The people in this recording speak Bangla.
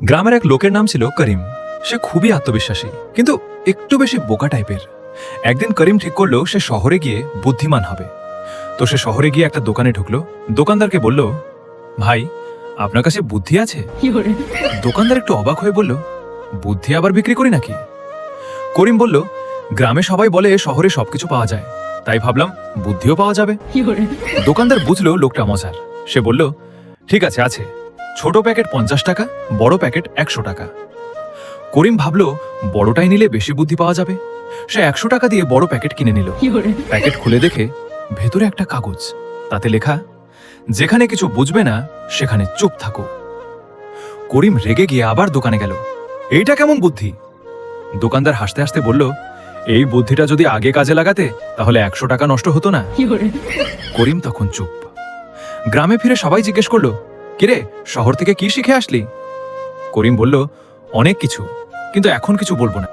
গ্রামের এক লোকের নাম ছিল করিম। সে খুবই আত্মবিশ্বাসী, কিন্তু একটু বেশি বোকা টাইপের। একদিন করিম ঠিক করলো সে শহরে গিয়ে বুদ্ধিমান হবে। তো সে শহরে গিয়ে একটা দোকানে ঢুকলো। দোকানদারকে বলল, ভাই, আপনার কাছে বুদ্ধি আছে? দোকানদার একটু অবাক হয়ে বলল, বুদ্ধি আবার বিক্রি করি নাকি? করিম বলল, গ্রামে সবাই বলে শহরে সবকিছু পাওয়া যায়, তাই ভাবলাম বুদ্ধিও পাওয়া যাবে। দোকানদার বুঝলো লোকটা মজার। সে বলল, ঠিক আছে, আছে। ছোট প্যাকেট 50 টাকা, বড় প্যাকেট 100 টাকা। করিম ভাবলো বড়টাই নিলে বেশি বুদ্ধি পাওয়া যাবে। সে 100 টাকা দিয়ে বড় প্যাকেট কিনে নিল। প্যাকেট খুলে দেখে ভেতরে একটা কাগজ, তাতে লেখা, যেখানে কিছু বুঝবে না সেখানে চুপ থাকো। করিম রেগে গিয়ে আবার দোকানে গেল। এইটা কেমন বুদ্ধি? দোকানদার হাসতে হাসতে বলল, এই বুদ্ধিটা যদি আগে কাজে লাগাতে তাহলে 100 টাকা নষ্ট হতো না। করিম তখন চুপ। গ্রামে ফিরে সবাই জিজ্ঞেস করলো, কিরে, শহর থেকে কি শিখে আসলি? করিম বলল, অনেক কিছু, কিন্তু এখন কিছু বলবো না।